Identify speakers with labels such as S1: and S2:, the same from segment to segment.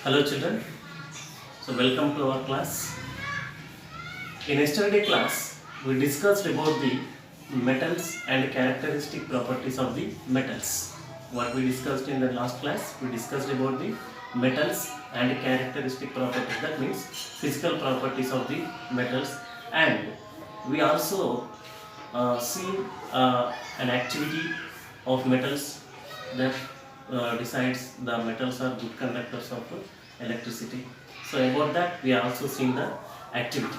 S1: Hello children, so welcome to our class. In yesterday class, we discussed about the metals and characteristic properties of the metals. What we discussed in the last class, we discussed about the metals and characteristic properties, that means physical properties of the metals, and we also seen an activity of metals that decides the metals are good conductors of electricity. So about that we are also seeing the activity,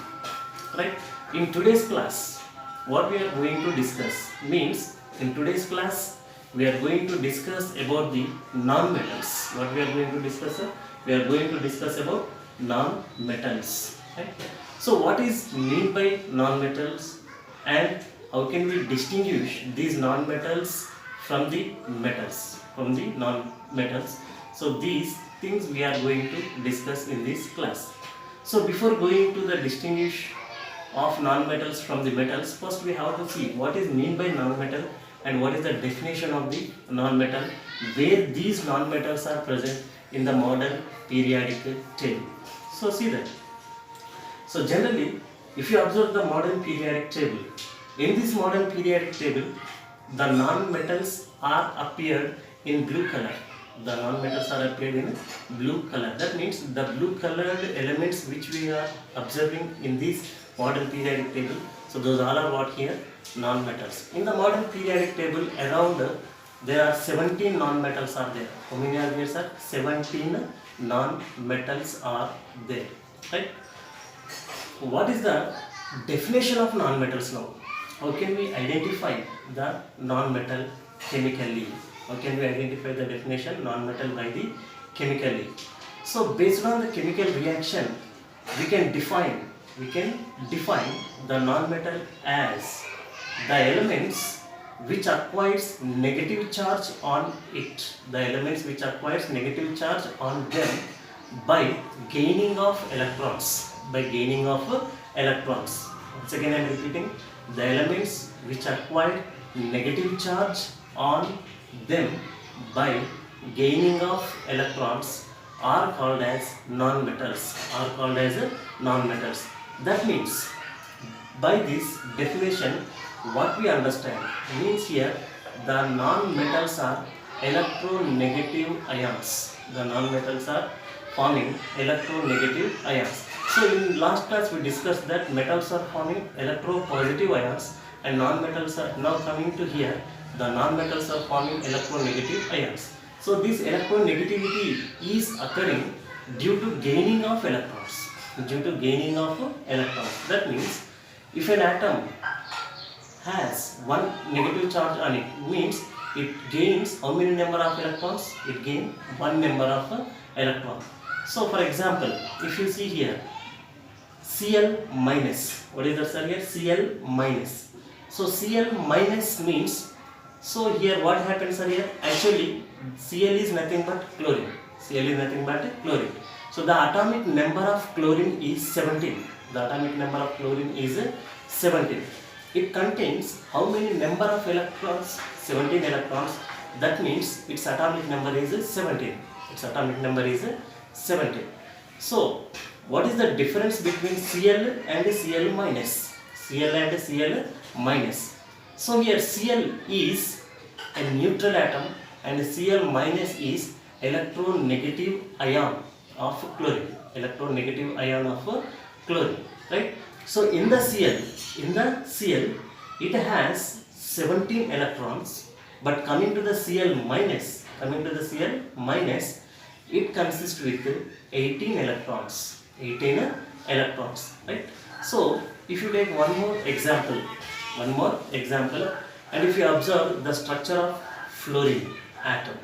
S1: right? In today's class, what we are going to discuss means, in today's class we are going to discuss about the non-metals. What we are going to discuss? We are going to discuss about non-metals, right? So what is meant by non-metals, and how can we distinguish these non-metals from the metals, from the non-metals? So these things we are going to discuss in this class. So before going to the distinguish of non-metals from the metals, first we have to see what is meant by non-metal and what is the definition of the non-metal, where these non-metals are present in the modern periodic table. So see that. So generally, if you observe the modern periodic table, in this modern periodic table, the non-metals are appeared in blue color. The non-metals are appeared in blue color. That means the blue colored elements which we are observing in this modern periodic table, so those all are what here? Non-metals. In the modern periodic table, around there are 17 non-metals are there. How many are there, sir? 17 non-metals are there, right? What is the definition of non-metals now? How can we identify the non-metal chemically? How can we identify the definition non-metal by the chemically? So based on the chemical reaction, we can define the non-metal as the elements which acquires negative charge on it. The elements which acquires negative charge on them by gaining of electrons. By gaining of electrons. Once again I am repeating, the elements which acquire negative charge on them by gaining of electrons are called as non-metals. That means, by this definition, what we understand means here, the non-metals are electronegative ions. The non-metals are forming electronegative ions. So in last class we discussed that metals are forming electropositive ions, and non-metals are now coming to here. The non-metals are forming electronegative ions. So this electronegativity is occurring due to gaining of electrons. That means if an atom has one negative charge on it, means it gains how many number of electrons? It gains one number of electron. So for example, if you see here, Cl minus, what is that, sir? Here Cl minus. So Cl minus means, so here what happens, sir? Here actually Cl is nothing but chlorine. So the atomic number of chlorine is 17. It contains how many number of electrons? 17 electrons. That means its atomic number is 17. So what is the difference between Cl and Cl minus? So here Cl is a neutral atom and Cl minus is electronegative ion of chlorine. Right? So in the Cl, it has 17 electrons, but coming to the Cl minus, it consists with 18 electrons. Right? So if you take one more example, and if you observe the structure of fluorine atom,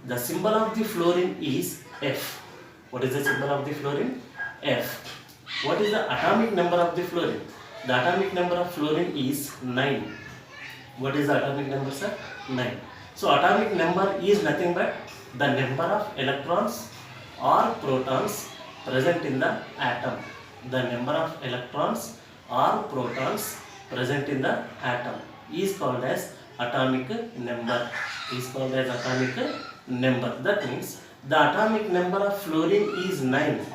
S1: the symbol of the fluorine is F. What is the symbol of the fluorine? F. What is the atomic number of the fluorine? The atomic number of fluorine is 9. What is the atomic number, sir? 9. So atomic number is nothing but the number of electrons or protons present in the atom. The number of electrons or protons present in the atom is called as atomic number. number. That means the atomic number of fluorine is 9.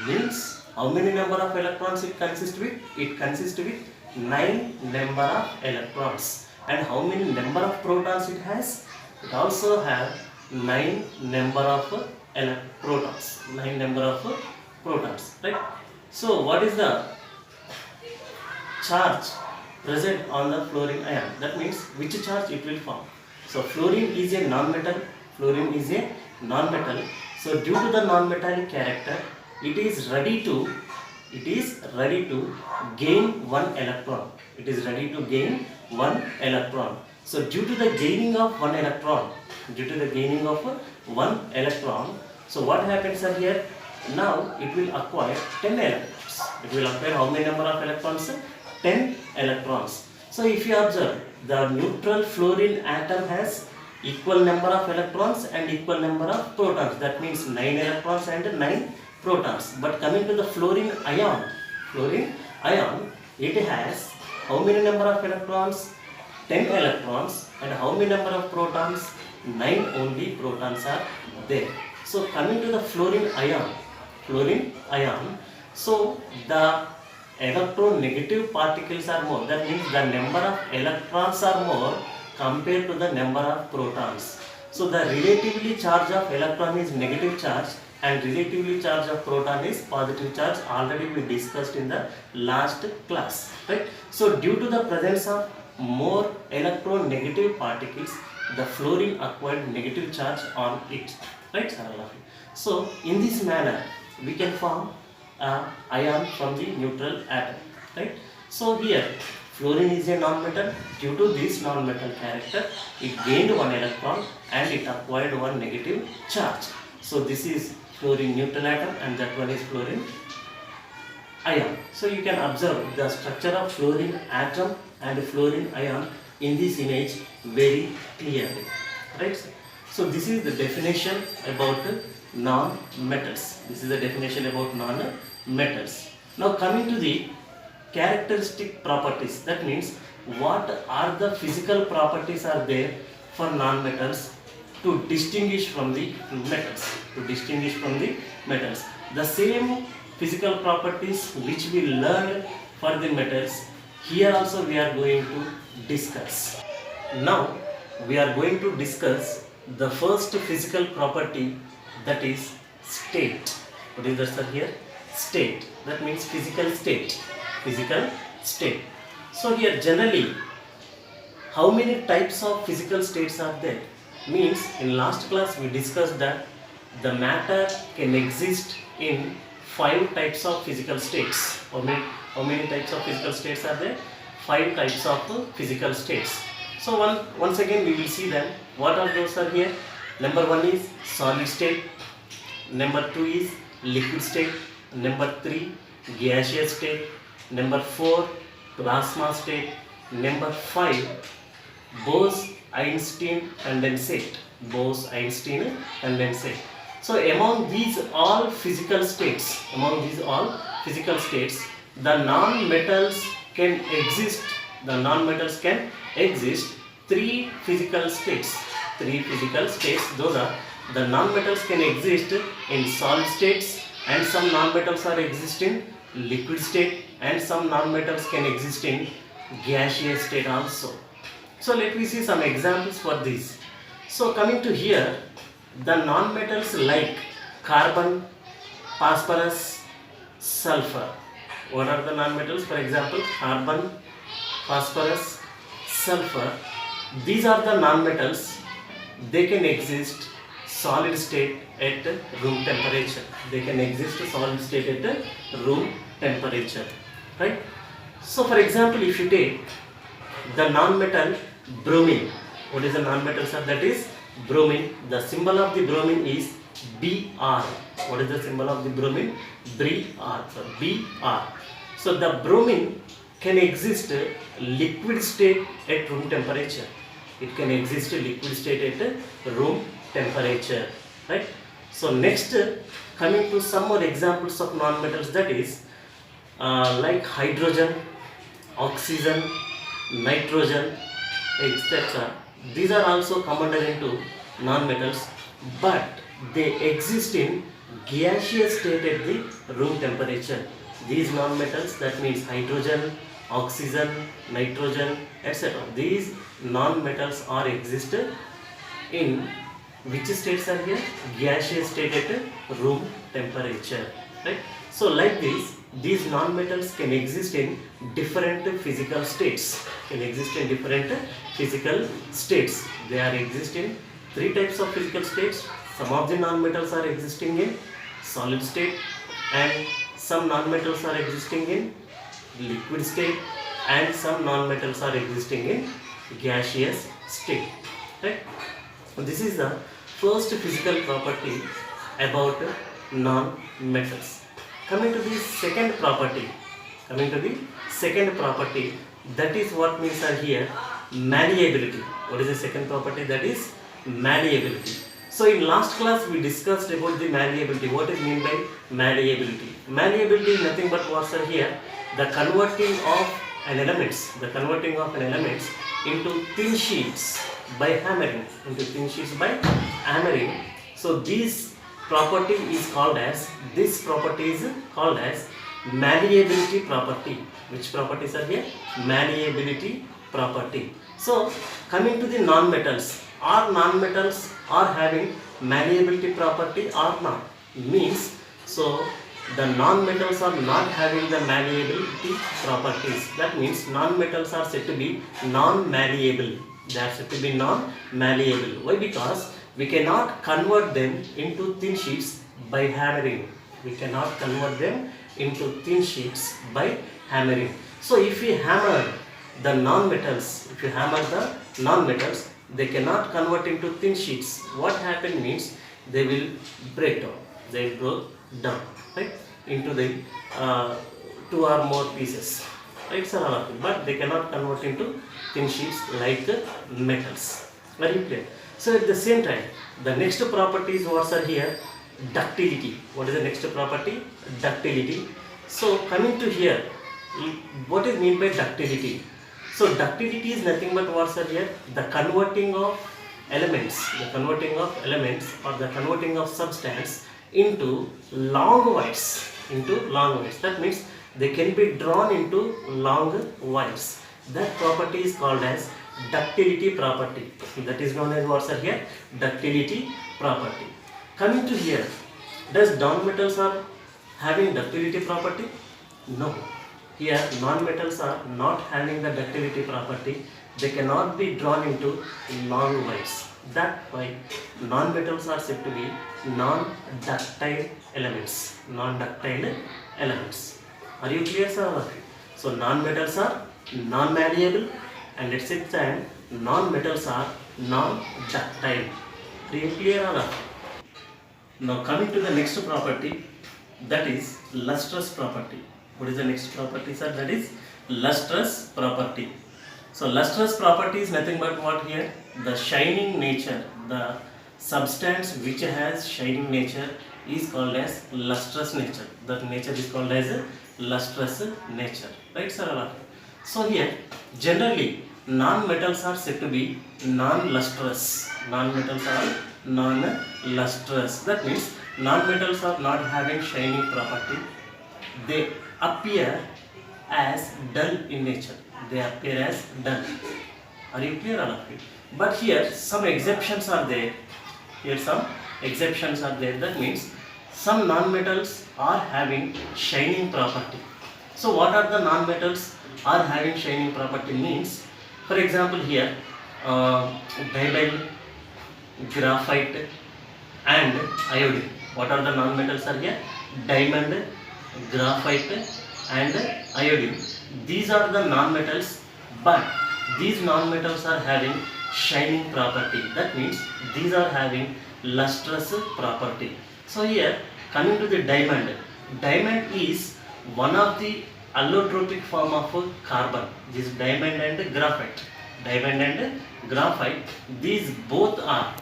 S1: Means how many number of electrons it consists with? It consists with 9 number of electrons. And how many number of protons it has? It also have 9 number of protons. 9 number of protons, right? So what is the charge present on the fluorine ion? That means which charge it will form. So fluorine is a non-metal. Fluorine is a non-metal. So due to the non-metallic character, it is ready to gain one electron. It is ready to gain one electron. So due to the gaining of one electron, so what happens here? Now it will acquire 10 electrons. It will acquire how many number of electrons? 10 electrons. So if you observe, the neutral fluorine atom has equal number of electrons and equal number of protons. That means 9 electrons and 9 protons. But coming to the fluorine ion, it has how many number of electrons? 10 electrons. And how many number of protons? 9 only protons are there. So coming to the fluorine ion, so the electronegative particles are more. That means the number of electrons are more compared to the number of protons. So the relatively charge of electron is negative charge and relatively charge of proton is positive charge. Already we discussed in the last class, right? So due to the presence of more electronegative particles, the fluorine acquired negative charge on it, right? So in this manner we can form an ion from the neutral atom, right? So here fluorine is a non-metal. Due to this non-metal character, it gained one electron and it acquired one negative charge. So this is fluorine neutral atom and that one is fluorine ion. So you can observe the structure of fluorine atom and fluorine ion in this image very clearly, right? So this is the definition about non-metals. Now coming to the characteristic properties. That means what are the physical properties are there for non-metals to distinguish from the metals. The same physical properties which we learned for the metals, here also we are going to discuss. Now we are going to discuss the first physical property, that is state. What is that, sir? Here state, that means physical state. So here generally how many types of physical states are there? Means in last class we discussed that the matter can exist in 5 types of physical states. How many types of physical states are there? 5 types of physical states. So once again we will see them. What are those are here? Number 1 is solid state. Number 2 is liquid state. Number 3 gaseous state. Number 4 plasma state. Number 5 Bose-Einstein condensate. So among these all physical states, the non-metals can exist. 3 physical states. Those are the non-metals can exist in solid states, and some non-metals are exist in liquid state, and some non-metals can exist in gaseous state also. So let me see some examples for this. So coming to here, the non-metals like carbon, phosphorus, sulfur. What are the non-metals? For example, carbon, phosphorus, sulfur. These are the non-metals. They can exist solid state at room temperature. Right? So for example, if you take the non-metal bromine. What is the non-metal, sir? That is bromine. The symbol of the bromine is Br. What is the symbol of the bromine? Br. So Br. So the bromine can exist liquid state at room temperature. It can exist liquid state at room temperature. Right? So next, coming to some more examples of non-metals, that is like hydrogen, oxygen, nitrogen, etc. These are also combined into non-metals, but they exist in gaseous state at the room temperature. These non-metals, that means hydrogen, oxygen, nitrogen, etc. These non-metals are existed in which states are here? Gaseous state at room temperature, right? So like this, these non-metals can exist in different physical states. Can exist in different physical states. They are exist in three types of physical states. Some of the non-metals are existing in solid state, and some non-metals are existing in liquid state, and some non-metals are existing in gaseous state, right? This is the first physical property about non-metals. Coming to the second property, that is what means are here malleability. What is the second property? That is malleability. So in last class we discussed about the malleability. What is mean by malleability? Malleability is nothing but what's are here the converting of an elements into thin sheets by hammering, So this property is called as malleability property. Which properties are here? Malleability property. So coming to the non-metals, are non-metals are having malleability property or not? Means, so the non-metals are not having the malleability properties. That means non-metals are said to be non-malleable. They are said to be non-malleable. Why? Because we cannot convert them into thin sheets by hammering. So if we hammer the non-metals, they cannot convert into thin sheets. What happen means they will break down. Right, into the two or more pieces, right, sir? But they cannot convert into thin sheets like metals. Very clear. So at the same time, the next properties what are here? Ductility. What is the next property? Ductility. So coming to here, what is mean by ductility? So ductility is nothing but what's are here? The converting of elements, or the converting of substance into long wires. That means they can be drawn into long wires. That property is called as ductility property. That is known as what's are here? Ductility property. Coming to here, does non-metals are having ductility property? No. Here non-metals are not having the ductility property. They cannot be drawn into long wires. That why non-metals are said to be non-ductile elements. Are you clear, sir? So non-metals are non-malleable, and at the same time non-metals are non-ductile. Are you clear, or not? Now coming to the next property, that is lustrous property. What is the next property, sir? That is lustrous property. So lustrous property is nothing but what here? The shining nature, the substance which has shining nature is called as lustrous nature. That nature is called as lustrous nature, right, sir? So here generally non-metals are said to be non-lustrous. That means non-metals are not having shining property. They appear as dull in nature. Are you clear, all of you? But here some exceptions are there. That means some non-metals are having shining property. So what are the non-metals are having shining property means? For example here, diamond, graphite and iodine. What are the non-metals are here? Diamond, graphite and iodine. These are the non-metals, but these non-metals are having shining property. That means these are having lustrous property. So here coming to the diamond is one of the allotropic form of carbon. This diamond and graphite, these both are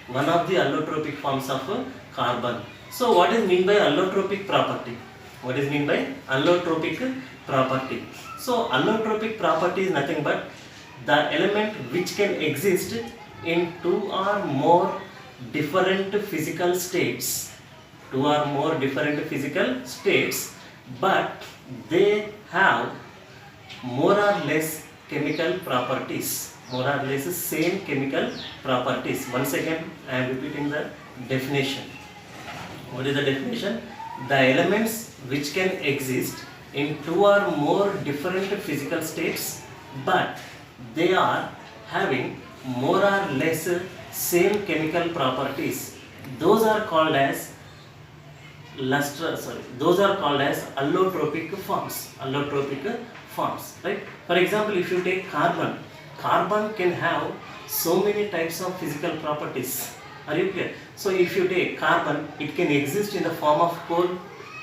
S1: one of the allotropic forms of carbon. So what is mean by allotropic property? So allotropic property is nothing but the element which can exist in two or more different physical states, but they have more or less chemical properties, more or less same chemical properties. Once again I am repeating the definition. What is the definition? The elements which can exist in two or more different physical states, but they are having more or less same chemical properties, those are called as those are called as allotropic forms, right? For example, if you take carbon can have so many types of physical properties. Are you clear? So if you take carbon, it can exist in the form of coal,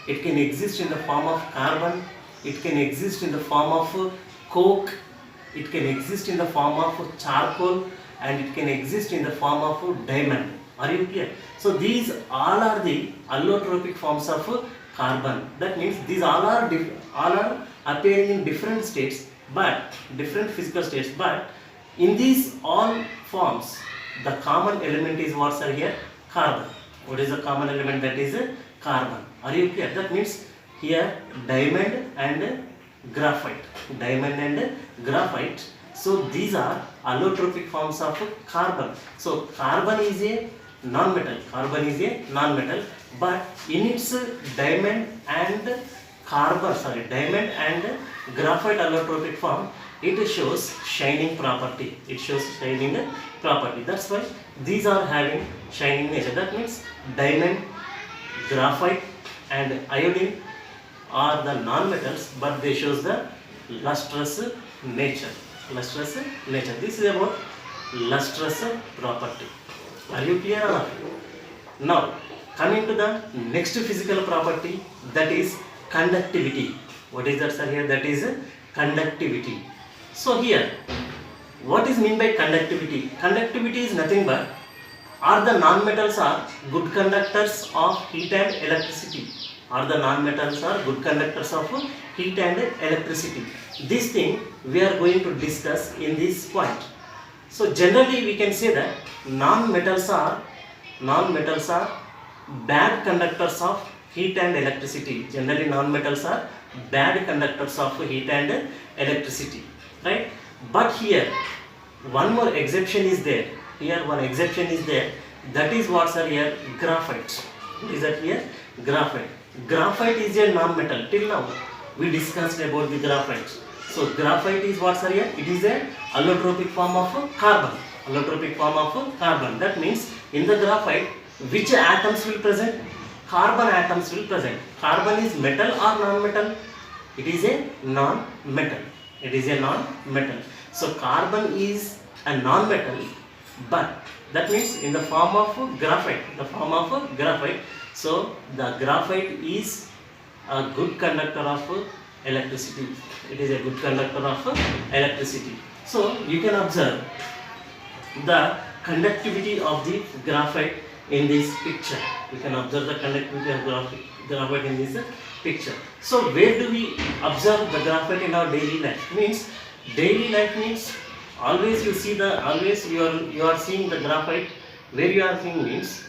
S1: it can exist in the form of carbon, it can exist in the form of coke, it can exist in the form of charcoal, and it can exist in the form of diamond. Are you clear? So these all are the allotropic forms of carbon. That means these all are appearing in different states, but different physical states, but in these all forms the common element is what, sir? Here carbon. What is the common element? That is carbon. Are you clear? That means here diamond and graphite. So these are allotropic forms of carbon. So carbon is a non-metal, but in its diamond and graphite allotropic form, it shows shining property. That's why these are having shining nature. That means diamond, graphite and iodine are the non-metals, but they shows the lustrous nature. This is about lustrous property. Are you clear or not? Now coming to the next physical property, that is conductivity. What is that, sir? Here that is conductivity. So here, what is mean by conductivity? Conductivity is nothing but are the non-metals are good conductors of heat and electricity. This thing we are going to discuss in this point. So generally we can say that non-metals are bad conductors of heat and electricity. Generally non-metals are bad conductors of heat and electricity, right? But here one more exception is there. That is what, sir? Here graphite. What is that here? Graphite. Graphite is a non-metal. Till now we discussed about the graphite. So graphite is what, sir? Here it is a allotropic form of carbon. That means in the graphite, which atoms will present? Carbon atoms will present. Carbon is metal or non-metal? It is a non-metal. So carbon is a non-metal, but that means in the form of graphite. So the graphite is a good conductor of electricity. So you can observe the conductivity of the graphite in this picture. So where do we observe the graphite in our daily life? Means always you are seeing the graphite. Where you are seeing means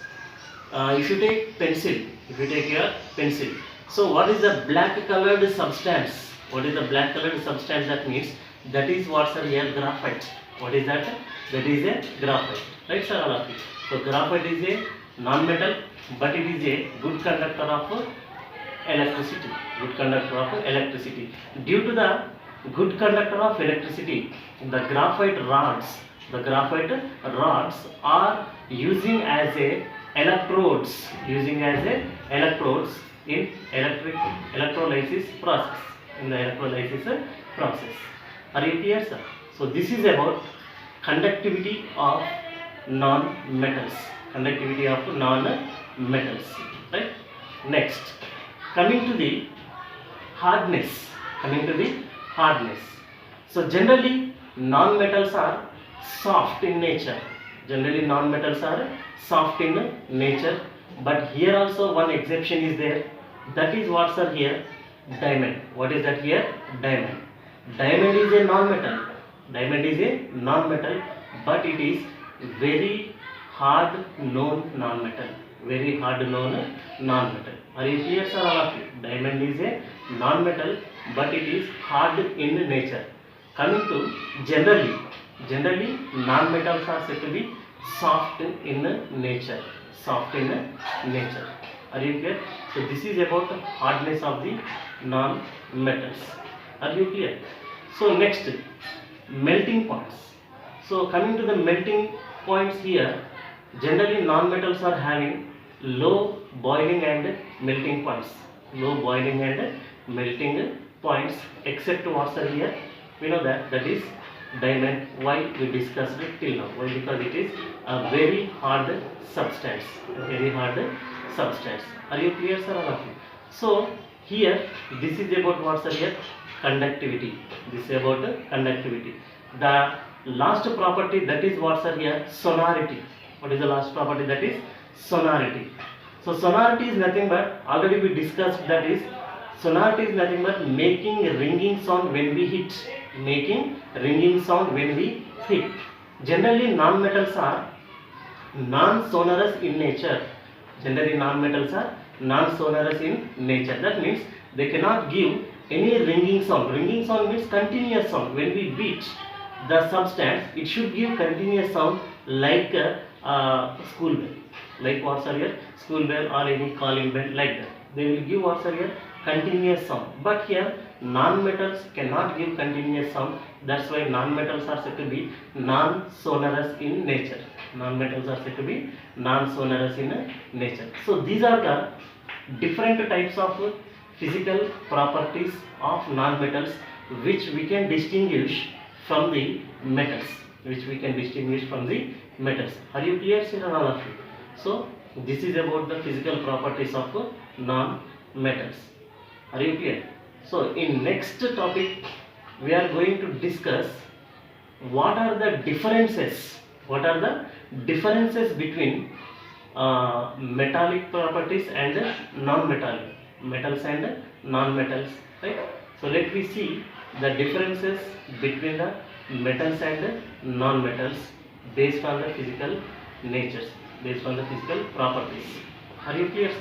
S1: if you take your pencil. So what is the black colored substance? That means that is what, sir? Here graphite. What is that? That is a graphite, right, sir? So graphite is a non-metal, but it is a good conductor of electricity. Due to the good conductor of electricity, the graphite rods are using as a electrodes in electrolysis process. Are you clear, sir? So this is about conductivity of non-metals. Right? Next, coming to the hardness. So generally non-metals are soft in nature. But here also one exception is there. That is what, sir? Here diamond. What is that here? Diamond is a non-metal, but it is very hard known non-metal. Very hard known non-metal. Are you clear, sir? All of you. Diamond is a non-metal, but it is hard in nature. Coming to generally non-metals are said to be soft in nature. Soft in nature. Are you clear? So this is about the hardness of the non-metals. Are you clear? So next, melting points. So coming to the melting points here, generally non-metals are having low boiling and melting points. Low boiling and melting points, except what's here? We know that is diamond. Why we discussed it till now? Why? Because it is a very hard substance. Very hard substance. Are you clear, sir? All of you? So here, this is about what's here? Conductivity. This is about conductivity. The last property, that is what's here? Sonority. What is the last property? That is sonority. So sonority is nothing but, already we discussed, that is sonority is nothing but making a ringing sound when we hit. Making ringing sound when we hit. Generally non-metals are non-sonorous in nature. Generally non-metals are non-sonorous in nature. That means they cannot give any ringing sound. Ringing sound means continuous sound. When we beat the substance, it should give continuous sound like a school bell. Like what's here? School bell or any calling bell, like that. They will give what's here? Continuous sound. But here non-metals cannot give continuous sound. That's why non-metals are said to be non-sonorous in nature. Non-metals are said to be non-sonorous in nature. So these are the different types of physical properties of non-metals which we can distinguish from the metals. Which we can distinguish from the metals. Are you clear, children, all of you? So this is about the physical properties of non-metals. Are you clear? So in next topic we are going to discuss what are the differences. What are the differences between metallic properties and non-metallic, metals and non-metals, right? So let me see the differences between the metals and non-metals based on the physical natures, based on the physical properties. Are you clear, sir?